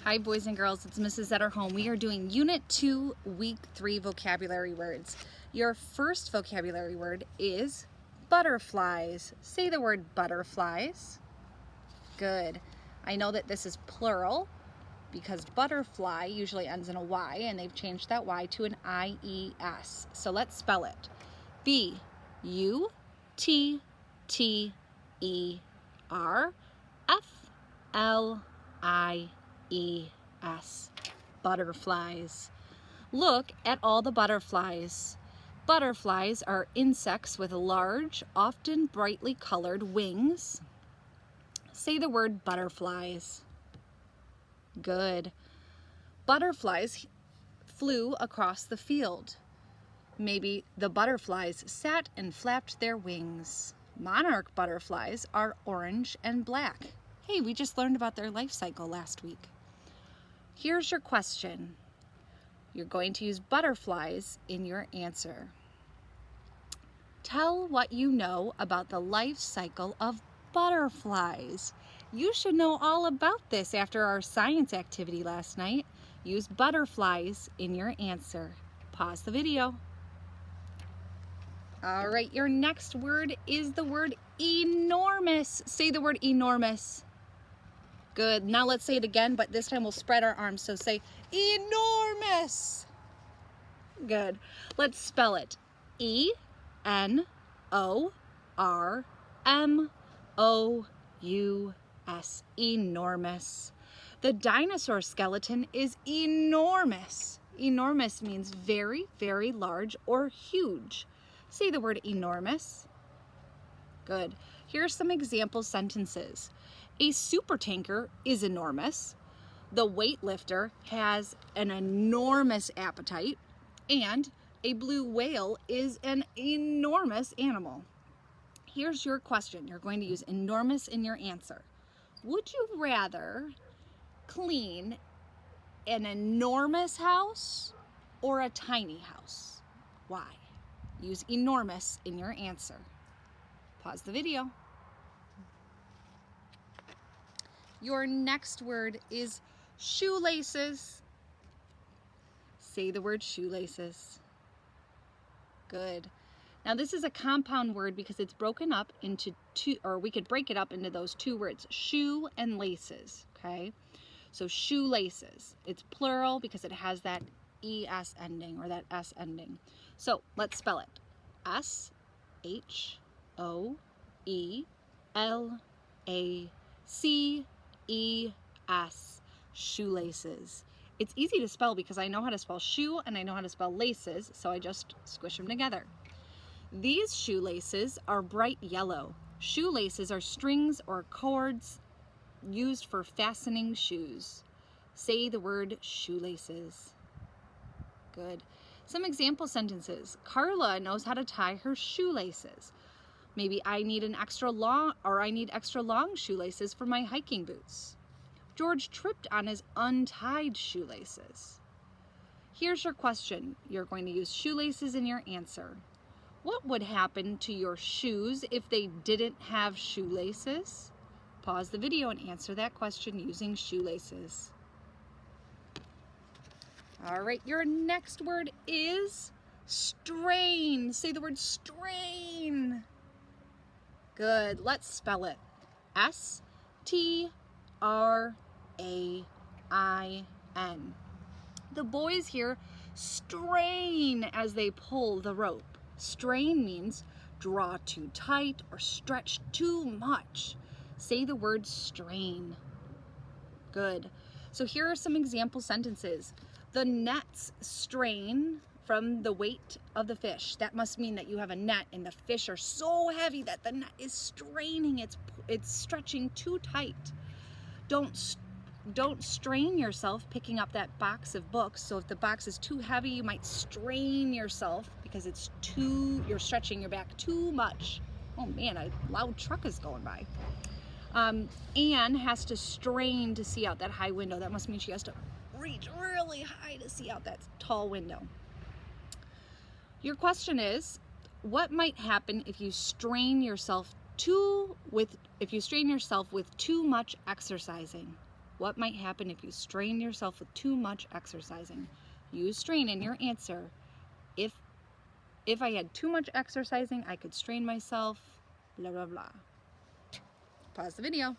Hi boys and girls, it's Mrs. at our home. We are doing Unit 2, Week 3 vocabulary words. Your first vocabulary word is butterflies. Say the word butterflies. Good. I know that this is plural because butterfly usually ends in a Y and they've changed that Y to an I-E-S. So let's spell it. B-U-T-T-E-R-F-L-I-E-S. Butterflies. Look at all the butterflies. Butterflies are insects with large, often brightly colored wings. Say the word butterflies. Good. Butterflies flew across the field. Maybe the butterflies sat and flapped their wings. Monarch butterflies are orange and black. Hey, we just learned about their life cycle last week. Here's your question. You're going to use butterflies in your answer. Tell what you know about the life cycle of butterflies. You should know all about this after our science activity last night. Use butterflies in your answer. Pause the video. All right, your next word is the word enormous. Say the word enormous. Good. Now let's say it again, but this time we'll spread our arms. So say enormous. Good. Let's spell it. E-N-O-R-M-O-U-S. Enormous. The dinosaur skeleton is enormous. Enormous means very, very large or huge. Say the word enormous. Good. Here are some example sentences. A supertanker is enormous. The weightlifter has an enormous appetite. And a blue whale is an enormous animal. Here's your question. You're going to use enormous in your answer. Would you rather clean an enormous house or a tiny house? Why? Use enormous in your answer. Pause the video. Your next word is shoelaces. Say the word shoelaces. Good. Now this is a compound word because it's broken up into two, or we could break it up into those two words, shoe and laces, okay? So shoelaces. It's plural because it has that ES ending or that S ending. So let's spell it. S-H-O-E-L-A-C-E-S. Shoelaces. It's easy to spell because I know how to spell shoe and I know how to spell laces, so I just squish them together. These shoelaces are bright yellow. Shoelaces are strings or cords used for fastening shoes. Say the word shoelaces. Good. Some example sentences. Carla knows how to tie her shoelaces. Maybe I need extra long shoelaces for my hiking boots. George tripped on his untied shoelaces. Here's your question. You're going to use shoelaces in your answer. What would happen to your shoes if they didn't have shoelaces? Pause the video and answer that question using shoelaces. All right, your next word is strain. Say the word strain. Good. Let's spell it. S-T-R-A-I-N. The boys here strain as they pull the rope. Strain means draw too tight or stretch too much. Say the word strain. Good. So here are some example sentences. The nets strain from the weight of the fish. That must mean that you have a net and the fish are so heavy that the net is straining. It's stretching too tight. Don't strain yourself picking up that box of books. So if the box is too heavy, you might strain yourself because you're stretching your back too much. Oh man, a loud truck is going by. Anne has to strain to see out that high window. That must mean she has to reach really high to see out that tall window. Your question is, what might happen if you strain yourself with too much exercising? What might happen if you strain yourself with too much exercising? Use strain in your answer. If I had too much exercising, I could strain myself, blah, blah, blah. Pause the video.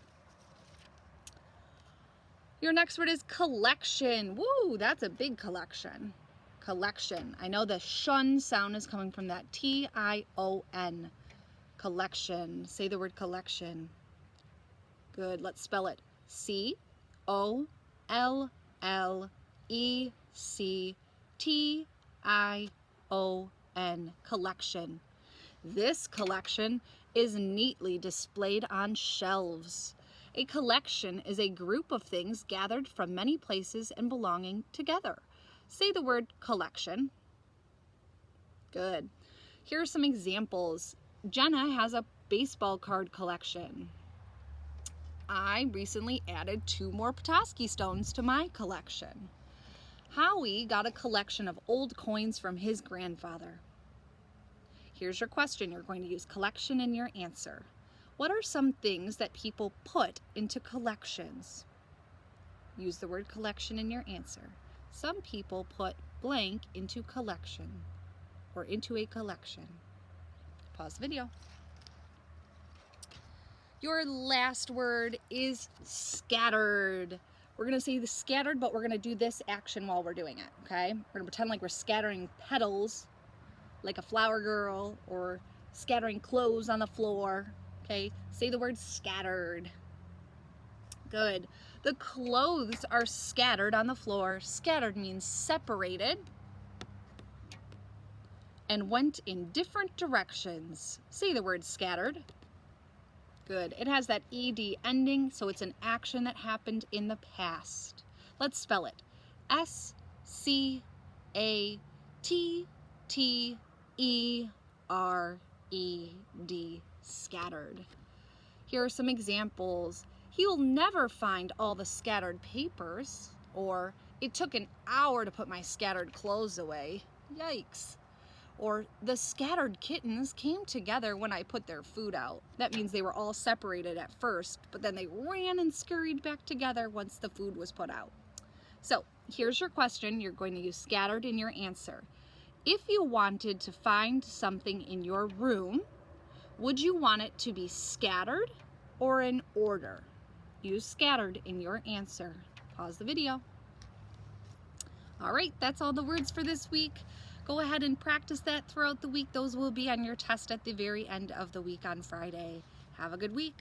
Your next word is collection. Woo, that's a big collection. Collection. I know the shun sound is coming from that T-I-O-N. Collection. Say the word collection. Good. Let's spell it. C-O-L-L-E-C-T-I-O-N. Collection. This collection is neatly displayed on shelves. A collection is a group of things gathered from many places and belonging together. Say the word collection. Good. Here are some examples. Jenna has a baseball card collection. I recently added 2 more Petoskey stones to my collection. Howie got a collection of old coins from his grandfather. Here's your question. You're going to use collection in your answer. What are some things that people put into collections? Use the word collection in your answer. Some people put blank into collection or into a collection. Pause the video. Your last word is scattered. We're going to say the scattered, but we're going to do this action while we're doing it, okay? We're going to pretend like we're scattering petals like a flower girl or scattering clothes on the floor. Okay, say the word scattered. Good. The clothes are scattered on the floor. Scattered means separated and went in different directions. Say the word scattered. Good. It has that ed ending, so it's an action that happened in the past. Let's spell it. S-C-A-T-T-E-R-E-D. Scattered. Here are some examples. He will never find all the scattered papers. Or, it took an hour to put my scattered clothes away. Yikes. Or, the scattered kittens came together when I put their food out. That means they were all separated at first, but then they ran and scurried back together once the food was put out. So, here's your question. You're going to use scattered in your answer. If you wanted to find something in your room, would you want it to be scattered or in order? Use scattered in your answer. Pause the video. All right, that's all the words for this week. Go ahead and practice that throughout the week. Those will be on your test at the very end of the week on Friday. Have a good week.